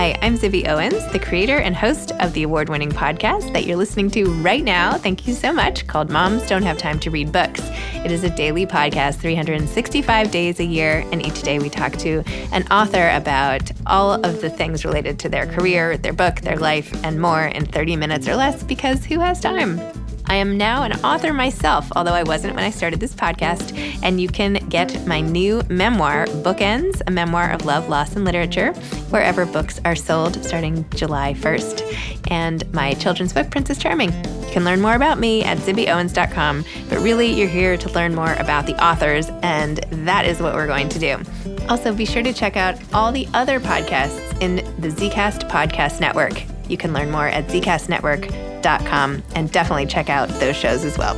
Hi, I'm Zibby Owens, the creator and host of the award-winning podcast that you're listening to right now. Thank you so much, called Moms Don't Have Time to Read Books. It is a daily podcast, 365 days a year, and each day we talk to an author about all of the things related to their career, their book, their life, and more in 30 minutes or less, because who has time? I am now an author myself, although I wasn't when I started this podcast, and you can get my new memoir, Bookends, a memoir of love, loss, and literature, wherever books are sold starting July 1st, and my children's book, Princess Charming. You can learn more about me at zibbyowens.com, but really you're here to learn more about the authors, and that is what we're going to do. Also, be sure to check out all the other podcasts in the Zcast Podcast Network. You can learn more at zcastnetwork.com and definitely check out those shows as well.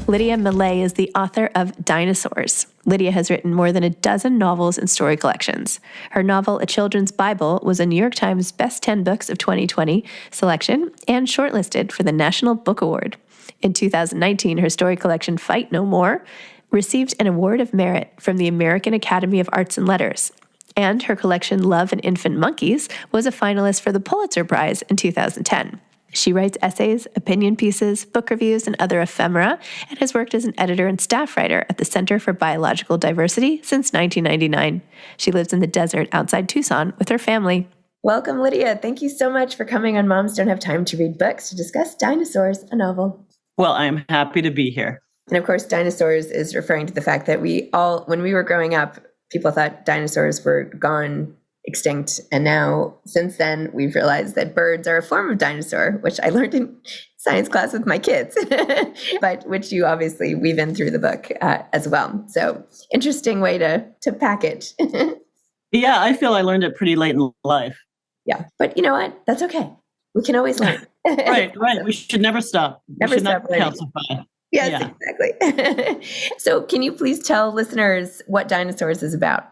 Lydia Millet is the author of Dinosaurs. Lydia has written more than a dozen novels and story collections. Her novel, A Children's Bible, was a New York Times Best 10 Books of 2020 selection and shortlisted for the National Book Award. In 2019, her story collection, Fight No More, received an Award of Merit from the American Academy of Arts and Letters. And her collection, Love and Infant Monkeys, was a finalist for the Pulitzer Prize in 2010. She writes essays, opinion pieces, book reviews, and other ephemera, and has worked as an editor and staff writer at the Center for Biological Diversity since 1999. She lives in the desert outside Tucson with her family. Welcome, Lydia. Thank you so much for coming on Moms Don't Have Time to Read Books to discuss Dinosaurs, a novel. Well, I'm happy to be here. And of course, Dinosaurs is referring to the fact that when we were growing up, people thought dinosaurs were gone, extinct. And now, since then, we've realized that birds are a form of dinosaur, which I learned in science class with my kids, but which you obviously weave in through the book as well. So interesting way to package. Yeah, I feel I learned it pretty late in life. Yeah, but you know what? That's okay. We can always learn. Right. We should never stop. Never stop learning. Calcify. Yes, yeah. Exactly. So can you please tell listeners what Dinosaurs is about?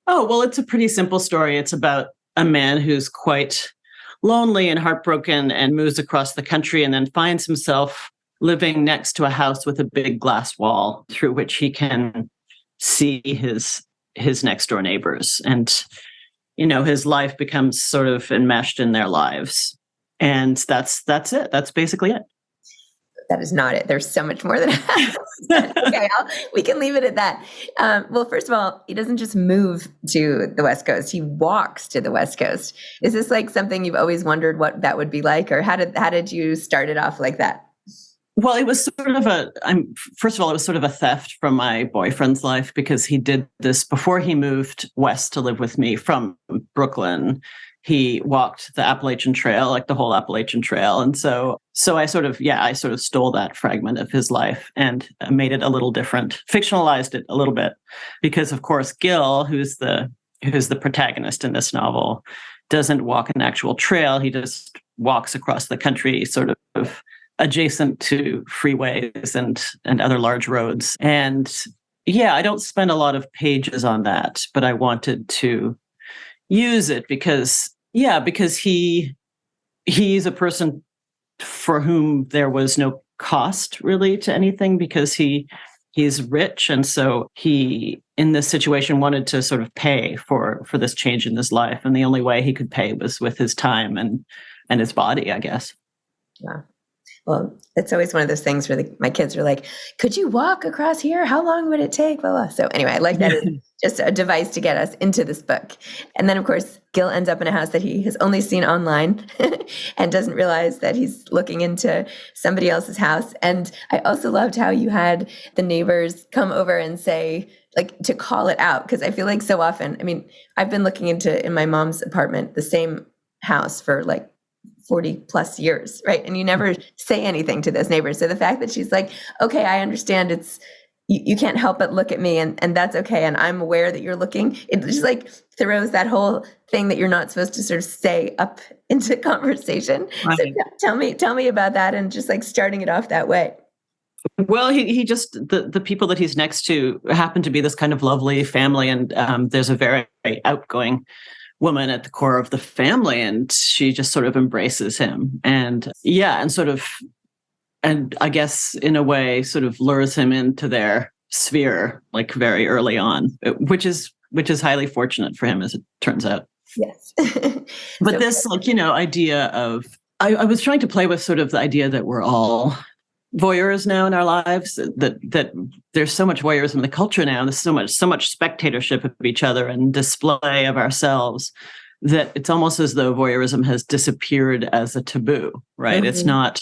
Oh, well, it's a pretty simple story. It's about a man who's quite lonely and heartbroken and moves across the country and then finds himself living next to a house with a big glass wall through which he can see his next door neighbors. And, his life becomes sort of enmeshed in their lives. And that's it. That's basically it. That is not it. There's so much more than that. Okay, we can leave it at that. Well, first of all, he doesn't just move to the West Coast. He walks to the West Coast. Is this like something you've always wondered what that would be like? Or how did you start it off like that? Well, it was sort of first of all, it was sort of a theft from my boyfriend's life because he did this before he moved west to live with me from Brooklyn. He walked the Appalachian Trail, like the whole Appalachian Trail. And so I sort of stole that fragment of his life and made it a little different, fictionalized it a little bit because of course, Gil, who's the protagonist in this novel, doesn't walk an actual trail. He just walks across the country sort of adjacent to freeways and other large roads. And yeah, I don't spend a lot of pages on that, but I wanted to use it because he's a person for whom there was no cost really to anything because he's rich. And so he, in this situation, wanted to sort of pay for this change in his life. And the only way he could pay was with his time and his body, I guess. Yeah. Well, it's always one of those things where my kids are like, could you walk across here? How long would it take? Blah, blah. So anyway, I like that as just a device to get us into this book. And then, of course, Gil ends up in a house that he has only seen online and doesn't realize that he's looking into somebody else's house. And I also loved how you had the neighbors come over and say, like, to call it out. Because I feel like so often, I've been looking in my mom's apartment, the same house for like 40 plus years, right? And you never say anything to those neighbors. So the fact that she's like, okay, I understand you can't help but look at me and that's okay. And I'm aware that you're looking. It just like throws that whole thing that you're not supposed to sort of say up into conversation. Right. So tell me about that and just like starting it off that way. Well, he just, the people that he's next to happen to be this kind of lovely family. And there's a very outgoing woman at the core of the family, and she just sort of embraces him. And and I guess in a way sort of lures him into their sphere, like very early on, which is which is highly fortunate for him, as it turns out. Yes. But this, idea of, I was trying to play with sort of the idea that we're all voyeurs now in our lives, that there's so much voyeurism in the culture now. There's so much spectatorship of each other and display of ourselves, that it's almost as though voyeurism has disappeared as a taboo, right? Mm-hmm.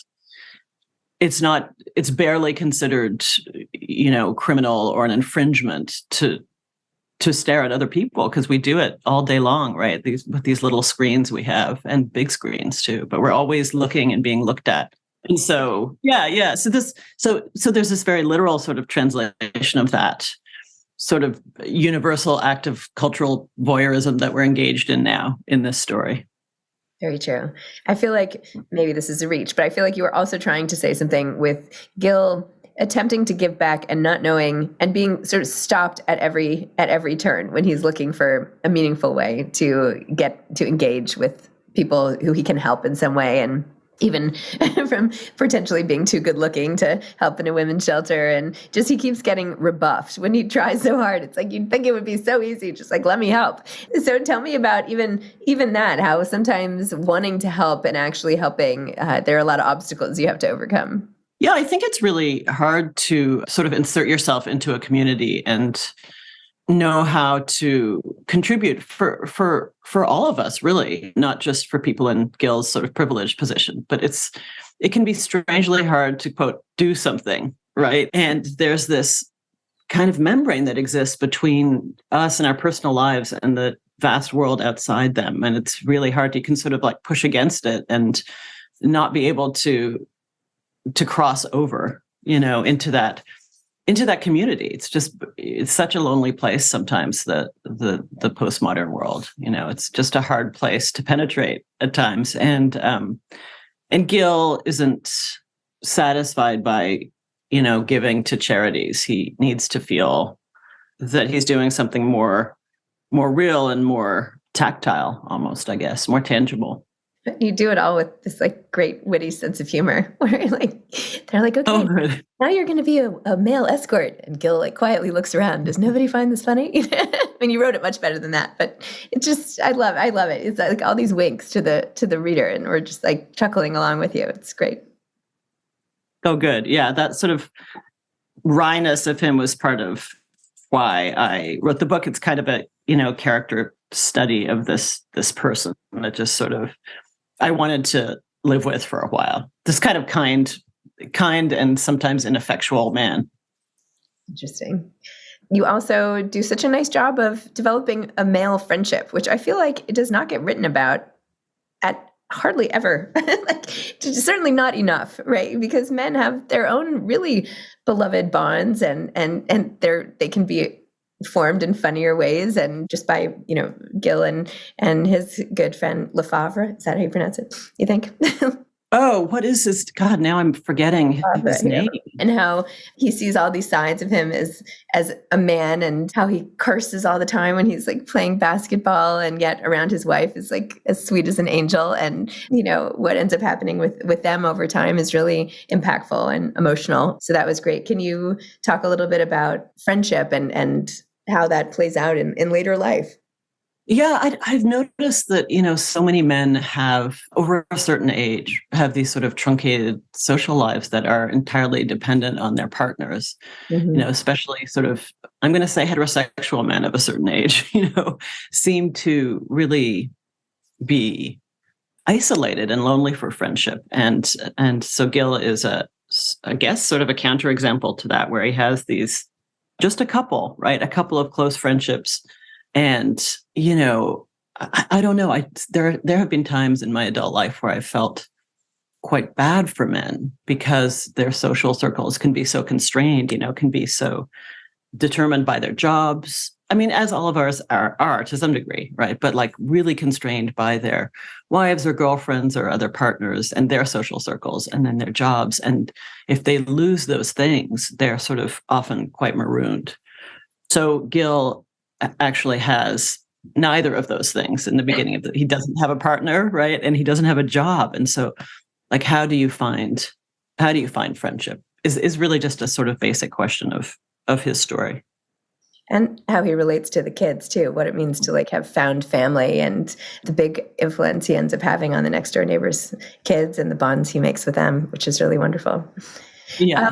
It's barely considered, criminal or an infringement to stare at other people, because we do it all day long, right? With these little screens we have, and big screens too, but we're always looking and being looked at. And so, yeah. So there's this very literal sort of translation of that sort of universal act of cultural voyeurism that we're engaged in now in this story. Very true. I feel like maybe this is a reach, but I feel like you were also trying to say something with Gil attempting to give back and not knowing, and being sort of stopped at every turn when he's looking for a meaningful way to get to engage with people who he can help in some way, and even from potentially being too good looking to help in a women's shelter. And just, he keeps getting rebuffed when he tries so hard. It's like, you'd think it would be so easy, just like, let me help. So tell me about even that, how sometimes wanting to help and actually helping, there are a lot of obstacles you have to overcome. Yeah, I think it's really hard to sort of insert yourself into a community and know how to contribute for all of us, really, not just for people in Gil's sort of privileged position. But it can be strangely hard to, quote, do something, right? And there's this kind of membrane that exists between us and our personal lives and the vast world outside them. And it's really hard. You can sort of like push against it and not be able to cross over, into that community. It's such a lonely place sometimes, the postmodern world. It's just a hard place to penetrate at times. And Gil isn't satisfied by, giving to charities. He needs to feel that he's doing something more real and more tactile, almost, I guess, more tangible. You do it all with this like great witty sense of humor, where they're like, okay, now you're going to be a male escort. And Gil like quietly looks around. Does nobody find this funny? I mean, you wrote it much better than that, but it just, I love it. It's like all these winks to the reader, and we're just like chuckling along with you. It's great. Oh, good. Yeah. That sort of wryness of him was part of why I wrote the book. It's kind of a, character study of this person that just sort of, I wanted to live with for a while. This kind of kind and sometimes ineffectual man. Interesting. You also do such a nice job of developing a male friendship, which I feel like it does not get written about at hardly ever. Certainly not enough, right? Because men have their own really beloved bonds, and they can be formed in funnier ways, and just by Gil and his good friend Lefebvre. Is that how you pronounce it, you think? Oh, what is his? God, now I'm forgetting his name. And how he sees all these sides of him as a man, and how he curses all the time when he's like playing basketball, and yet around his wife is like as sweet as an angel. And what ends up happening with them over time is really impactful and emotional. So that was great. Can you talk a little bit about friendship and how that plays out in later life? Yeah, I've noticed that, so many men have, over a certain age, have these sort of truncated social lives that are entirely dependent on their partners, especially sort of, I'm going to say heterosexual men of a certain age, seem to really be isolated and lonely for friendship. And so Gil is I guess, sort of a counterexample to that, where he has these, just a couple, right? A couple of close friendships. And, I don't know. There have been times in my adult life where I felt quite bad for men, because their social circles can be so constrained, can be so determined by their jobs. I mean, as all of ours are to some degree, right? But like really constrained by their wives or girlfriends or other partners and their social circles, and then their jobs. And if they lose those things, they're sort of often quite marooned. So Gil actually has neither of those things in the beginning he doesn't have a partner, right? And he doesn't have a job. And so like, how do you find friendship is really just a sort of basic question of his story. And how he relates to the kids too, what it means to like have found family and the big influence he ends up having on the next door neighbor's kids and the bonds he makes with them, which is really wonderful. Yeah.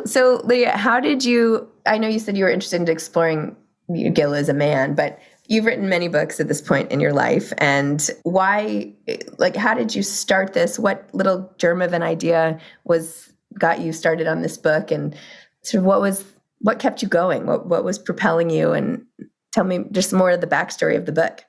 So Lydia, how did you, I know you said you were interested in exploring Gil as a man, but you've written many books at this point in your life. And why, like, how did you start this? What little germ of an idea got you started on this book? And sort of what kept you going? What was propelling you? And tell me just more of the backstory of the book.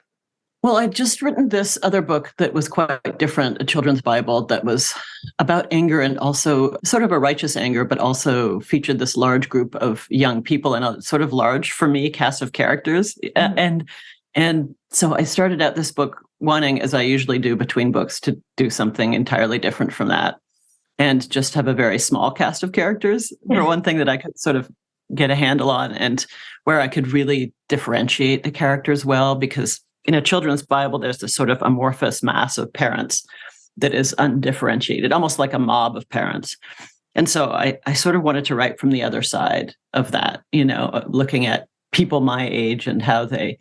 Well, I'd just written this other book that was quite different, a children's Bible that was about anger and also sort of a righteous anger, but also featured this large group of young people and a sort of large, for me, cast of characters. Mm-hmm. And so I started out this book wanting, as I usually do between books, to do something entirely different from that and just have a very small cast of characters for one thing that I could sort of get a handle on and where I could really differentiate the characters well, because in a children's Bible, there's this sort of amorphous mass of parents that is undifferentiated, almost like a mob of parents. And so I sort of wanted to write from the other side of that, looking at people my age and how they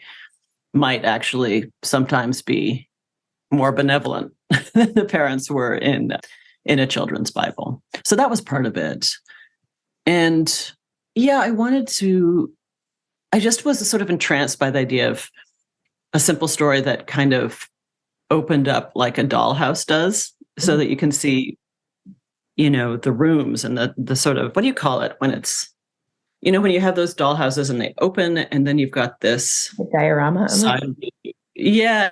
might actually sometimes be more benevolent than the parents were in a children's Bible. So that was part of it. And yeah, I just was sort of entranced by the idea of a simple story that kind of opened up like a dollhouse does, so that you can see, the rooms and the sort of, what do you call it when it's, when you have those dollhouses and they open and then you've got this diorama. Yeah,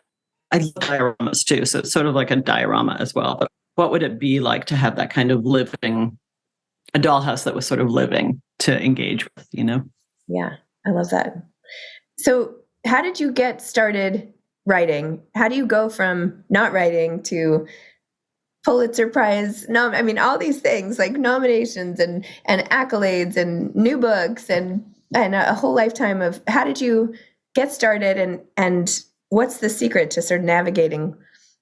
I love dioramas too. So it's sort of like a diorama as well. But what would it be like to have that kind of a dollhouse that was sort of living to engage with, Yeah, I love that. So how did you get started writing? How do you go from not writing to Pulitzer Prize? All these things like nominations and accolades and new books and a whole lifetime of, how did you get started and what's the secret to sort of navigating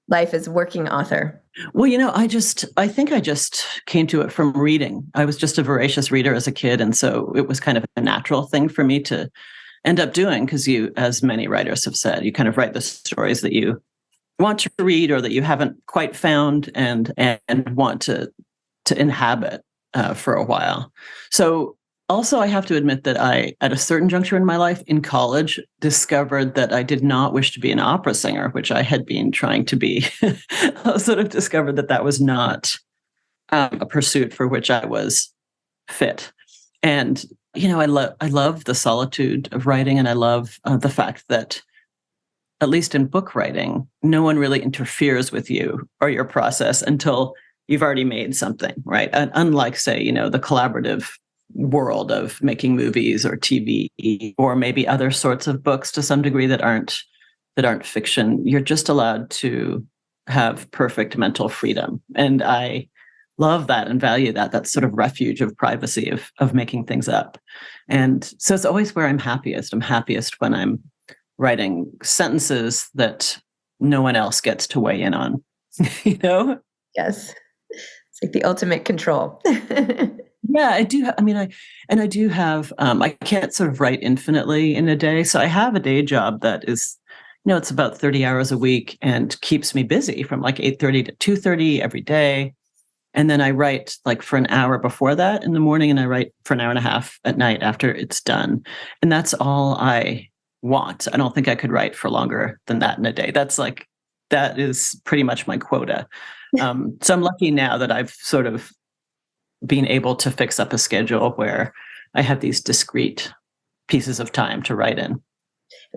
life as a working author? Well, I think I just came to it from reading. I was just a voracious reader as a kid. And so it was kind of a natural thing for me to end up doing, because you, as many writers have said, you kind of write the stories that you want to read or that you haven't quite found and want to inhabit for a while. So also, I have to admit that I, at a certain juncture in my life in college, discovered that I did not wish to be an opera singer, which I had been trying to be. I sort of discovered that was not a pursuit for which I was fit. And I love the solitude of writing, and I love the fact that, at least in book writing, no one really interferes with you or your process until you've already made something, right? And unlike, say, the collaborative world of making movies or TV or maybe other sorts of books to some degree that aren't fiction, you're just allowed to have perfect mental freedom. And I love that and value that sort of refuge of privacy of making things up. And so it's always where I'm happiest. I'm happiest when I'm writing sentences that no one else gets to weigh in on, Yes. It's like the ultimate control. Yeah, I do. I do have, I can't sort of write infinitely in a day. So I have a day job that is, it's about 30 hours a week and keeps me busy from like 8:30 to 2:30 every day. And then I write like for an hour before that in the morning, and I write for an hour and a half at night after it's done. And that's all I want. I don't think I could write for longer than that in a day. That is pretty much my quota. So I'm lucky now that I've sort of been able to fix up a schedule where I have these discrete pieces of time to write in.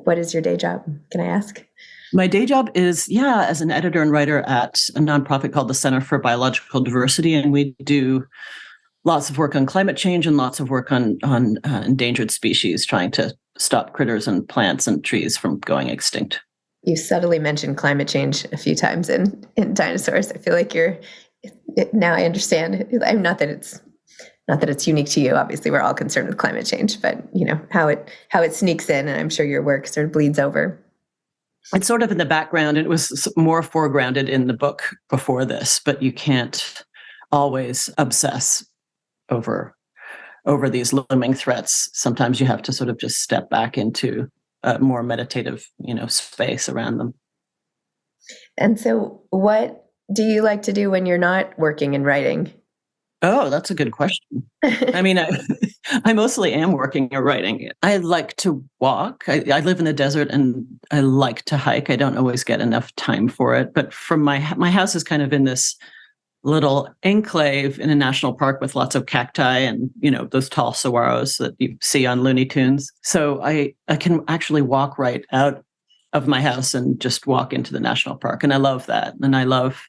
What is your day job? Can I ask? My day job is, as an editor and writer at a nonprofit called the Center for Biological Diversity. And we do lots of work on climate change and lots of work on endangered species, trying to stop critters and plants and trees from going extinct. You subtly mentioned climate change a few times in Dinosaurs. I feel like now I understand. I'm not that it's unique to you. Obviously, we're all concerned with climate change, but how it sneaks in, and I'm sure your work sort of bleeds over. It's sort of in the background. It was more foregrounded in the book before this, but you can't always obsess over over these looming threats, sometimes you have to sort of just step back into a more meditative, space around them. And so what do you like to do when you're not working and writing? Oh, that's a good question. I mean, I mostly am working or writing. I like to walk. I live in the desert and I like to hike. I don't always get enough time for it. But from my house is kind of in this little enclave in a national park with lots of cacti and, those tall saguaros that you see on Looney Tunes. So I can actually walk right out of my house and just walk into the national park. And I love that. And I love,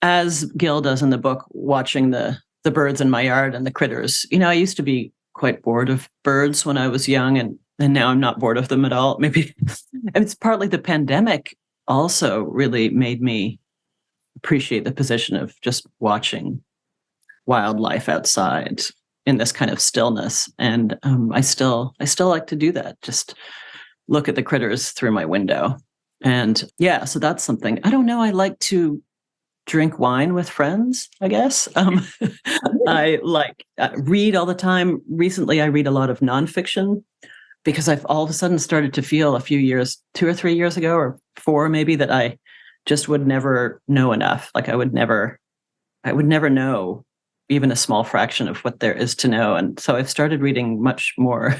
as Gil does in the book, watching the birds in my yard and the critters. I used to be quite bored of birds when I was young, and now I'm not bored of them at all. Maybe it's partly the pandemic also really made me appreciate the position of just watching wildlife outside in this kind of stillness. And I still like to do that. Just look at the critters through my window. And yeah, so that's something. I don't know. I like to drink wine with friends, I guess. I like read all the time. Recently, I read a lot of nonfiction because I've all of a sudden started to feel a few years, 2 or 3 years ago, or 4 maybe, that I just would never know enough. Like I would never know even a small fraction of what there is to know. And so I've started reading much more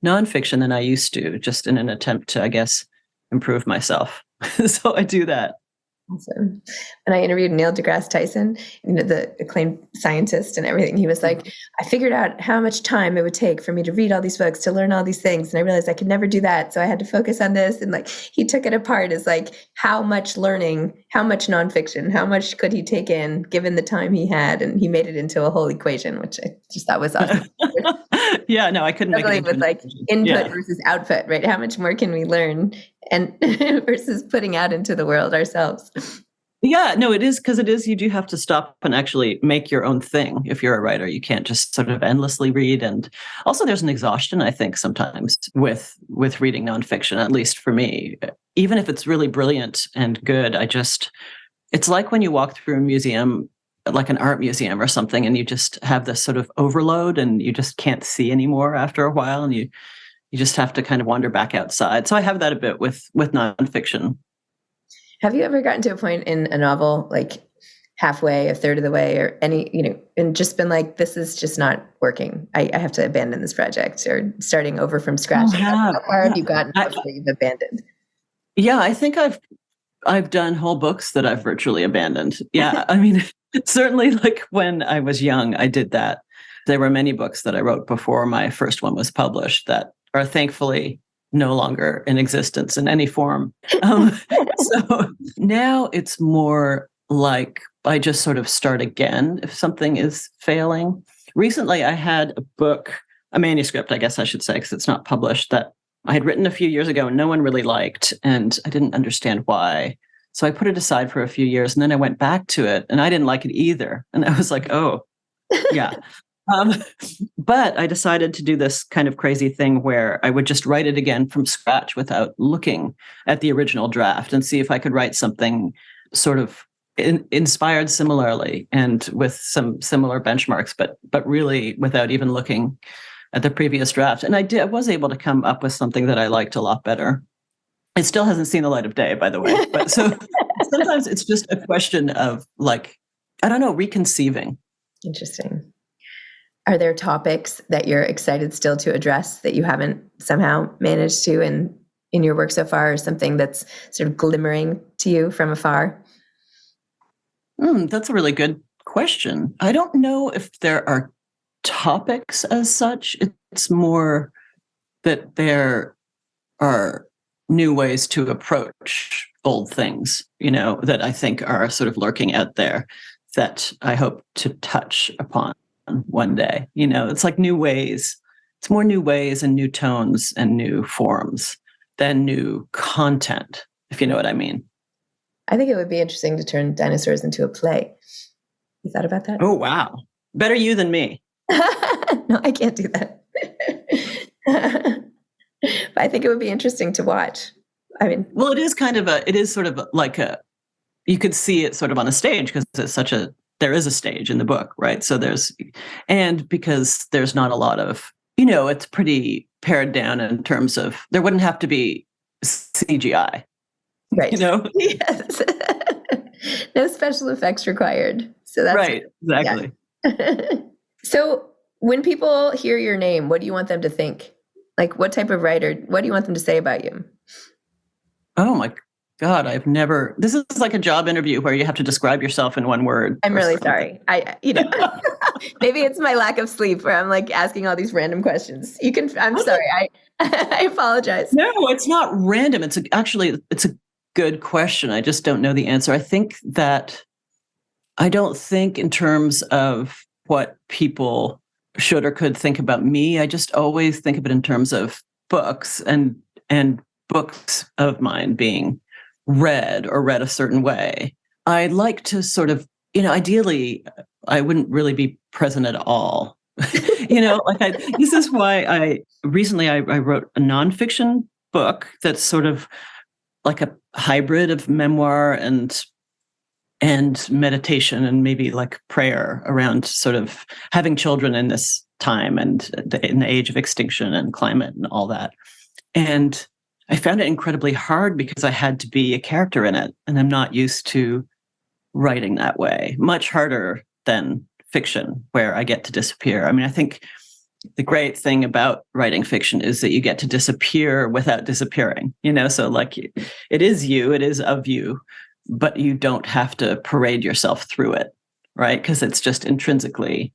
nonfiction than I used to, just in an attempt to, I guess, improve myself. So I do that. Awesome. When I interviewed Neil deGrasse Tyson, the acclaimed scientist and everything, he was like, I figured out how much time it would take for me to read all these books, to learn all these things. And I realized I could never do that. So I had to focus on this. And like, he took it apart as like, how much learning, how much nonfiction, how much could he take in given the time he had? And he made it into a whole equation, which I just thought was awesome. Yeah, no, I couldn't make it with like input versus output, right? How much more can we learn and versus putting out into the world ourselves? Yeah, no, it is, because you do have to stop and actually make your own thing. If you're a writer, you can't just sort of endlessly read. And also there's an exhaustion, I think, sometimes with reading nonfiction, at least for me. Even if it's really brilliant and good, it's like when you walk through a museum, like an art museum or something, and you just have this sort of overload and you just can't see anymore after a while, and you just have to kind of wander back outside. So I have that a bit with nonfiction. Have you ever gotten to a point in a novel, like halfway, a third of the way, or any, and just been like, this is just not working. I have to abandon this project, or starting over from scratch? How far have you gotten before you've abandoned? Yeah, I think I've done whole books that I've virtually abandoned. Yeah, I mean, certainly like when I was young, I did that. There were many books that I wrote before my first one was published that are thankfully no longer in existence in any form. So now it's more like I just sort of start again if something is failing. Recently, I had a manuscript, I guess I should say, because it's not published, that I had written a few years ago and no one really liked, and I didn't understand why. So I put it aside for a few years, and then I went back to it and I didn't like it either. And I was like, oh, yeah. But I decided to do this kind of crazy thing where I would just write it again from scratch without looking at the original draft, and see if I could write something sort of inspired similarly and with some similar benchmarks, but really without even looking at the previous draft. And I was able to come up with something that I liked a lot better. It still hasn't seen the light of day, by the way. But so sometimes it's just a question of like, I don't know, reconceiving. Interesting. Are there topics that you're excited still to address that you haven't somehow managed to in your work so far, or something that's sort of glimmering to you from afar? That's a really good question. I don't know if there are topics as such. It's more that there are new ways to approach old things, that I think are sort of lurking out there that I hope to touch upon one day. It's like new ways. It's more new ways and new tones and new forms than new content, if you know what I mean. I think it would be interesting to turn Dinosaurs into a play. You thought about that? Oh, wow. Better you than me. No, I can't do that. But I think it would be interesting to watch. I mean, well, it is sort of like you could see it sort of on a stage because it's such a there is a stage in the book, right? So and because there's not a lot of, it's pretty pared down in terms of, there wouldn't have to be CGI, right? Yes. No special effects required. So that's right. Exactly. Yeah. So when people hear your name, what do you want them to think? Like, what type of writer, what do you want them to say about you? Oh my God, this is like a job interview where you have to describe yourself in one word. I'm really sorry. Maybe it's my lack of sleep where I'm like asking all these random questions. I'm sorry. I apologize. No, it's not random. It's a good question. I just don't know the answer. I don't think in terms of what people should or could think about me. I just always think of it in terms of books and books of mine being read a certain way. I like to sort of, ideally, I wouldn't really be present at all. This is why I wrote a nonfiction book that's sort of like a hybrid of memoir and meditation and maybe like prayer around sort of having children in this time and in the age of extinction and climate and all that. And I found it incredibly hard because I had to be a character in it, and I'm not used to writing that way. Much harder than fiction, where I get to disappear. I mean, I think the great thing about writing fiction is that you get to disappear without disappearing, so like it is you, it is of you, but you don't have to parade yourself through it, right? Because it's just intrinsically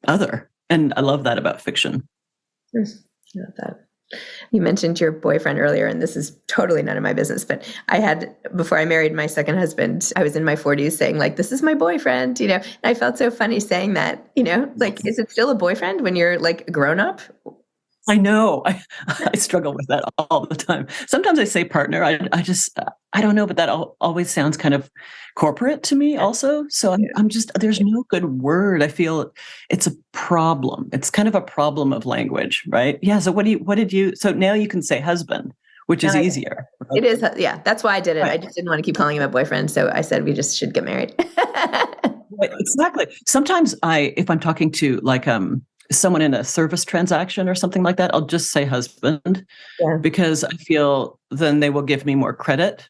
other. And I love that about fiction. I love that. You mentioned your boyfriend earlier, and this is totally none of my business, but before I married my second husband, I was in my 40s saying like, this is my boyfriend, and I felt so funny saying that, like, is it still a boyfriend when you're like a grown up? I know. I struggle with that all the time. Sometimes I say partner. I don't know, but that always sounds kind of corporate to me also. So there's no good word. I feel it's a problem. It's kind of a problem of language, right? Yeah. So so now you can say husband, which is easier. Right? It is. Yeah. That's why I did it. Right. I just didn't want to keep calling him a boyfriend. So I said, we just should get married. Exactly. Sometimes if I'm talking to like, someone in a service transaction or something like that, I'll just say husband because I feel then they will give me more credit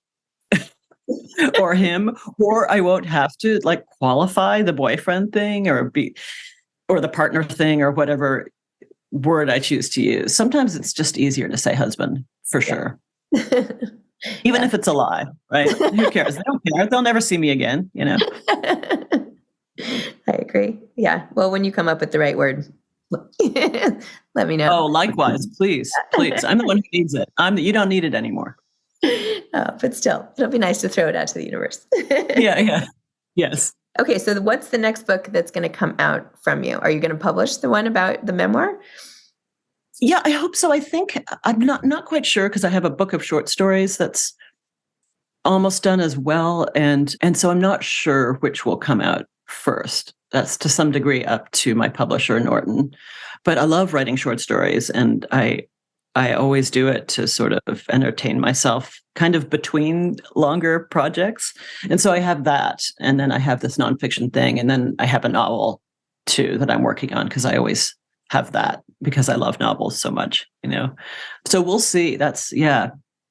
or him, or I won't have to like qualify the boyfriend thing or the partner thing or whatever word I choose to use. Sometimes it's just easier to say husband for sure. Even if it's a lie, right? Who cares? They don't care. They'll never see me again, I agree. Yeah. Well, when you come up with the right word, let me know. Oh, likewise, please. I'm the one who needs it. You don't need it anymore. But still, it'll be nice to throw it out to the universe. Yeah. Yes. Okay, so what's the next book that's going to come out from you? Are you going to publish the one about the memoir? Yeah, I hope so. I think I'm not quite sure because I have a book of short stories that's almost done as well, and so I'm not sure which will come out first. That's to some degree up to my publisher, Norton. But I love writing short stories, and I always do it to sort of entertain myself kind of between longer projects. And so I have that, and then I have this nonfiction thing, and then I have a novel too that I'm working on because I always have that because I love novels so much, So we'll see. That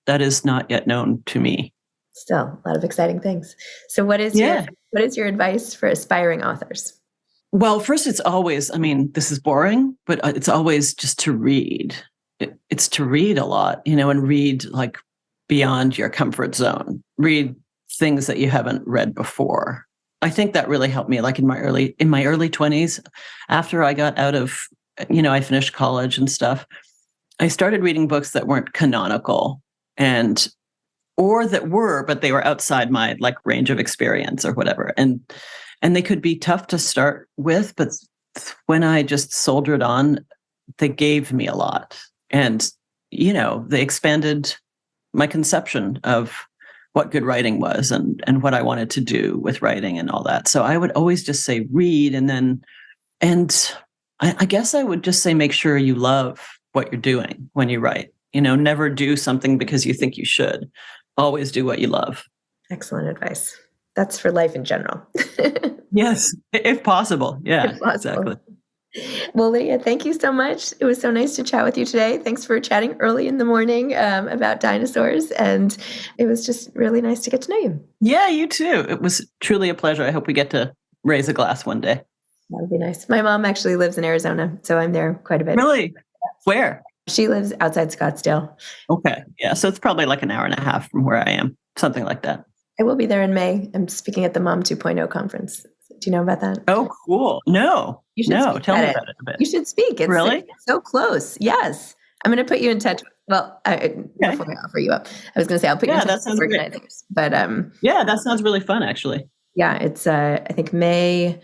is not yet known to me. Still a lot of exciting things. So what is your advice for aspiring authors? Well, first, it's always, this is boring, but it's always just to read. It's to read a lot, and read like beyond your comfort zone. Read things that you haven't read before. I think that really helped me. Like in my early 20s, after I got out of, I finished college and stuff, I started reading books that weren't canonical or that were, but they were outside my like range of experience or whatever. And they could be tough to start with, but when I just soldiered on, they gave me a lot. And, they expanded my conception of what good writing was and what I wanted to do with writing and all that. So I would always just say read, and I guess I would just say make sure you love what you're doing when you write. Never do something because you think you should. Always do what you love. Excellent advice. That's for life in general. Yes, if possible. Yeah, If possible. exactly. Well, Lydia, thank you so much. It was so nice to chat with you today. Thanks for chatting early in the morning about dinosaurs. And it was just really nice to get to know you. Yeah, you too. It was truly a pleasure. I hope we get to raise a glass one day. That would be nice. My mom actually lives in Arizona, so I'm there quite a bit. Really? Where? She lives outside Scottsdale. Okay. Yeah, so it's probably like an hour and a half from where I am, something like that. I will be there in May. I'm speaking at the Mom 2.0 conference. Do you know about that? Oh, cool. No. You should No, speak tell at me it. about it a bit. You should speak. It's Really? so close. Yes. I'm going to put you in touch. Before I offer you up, I was going to say I'll put you in touch with organizers. But yeah, that sounds really fun, actually. Yeah, it's I think May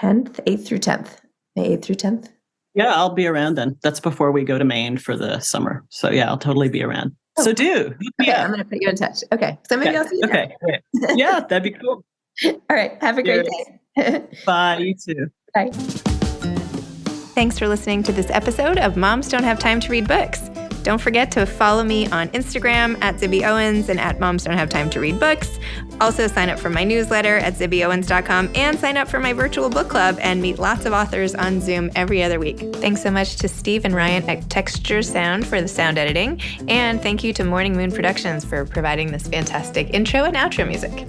8th through 10th. May 8th through 10th. Yeah, I'll be around then. That's before we go to Maine for the summer. So yeah, I'll totally be around. Oh. So do. Okay, I'm going to put you in touch. Okay, so maybe I'll see you there. Okay, yeah, that'd be cool. All right, have a great day. Bye, you too. Bye. Thanks for listening to this episode of Moms Don't Have Time to Read Books. Don't forget to follow me on Instagram at Zibby Owens and at Moms Don't Have Time to Read Books. Also sign up for my newsletter at zibbyowens.com and sign up for my virtual book club and meet lots of authors on Zoom every other week. Thanks so much to Steve and Ryan at Texture Sound for the sound editing. And thank you to Morning Moon Productions for providing this fantastic intro and outro music.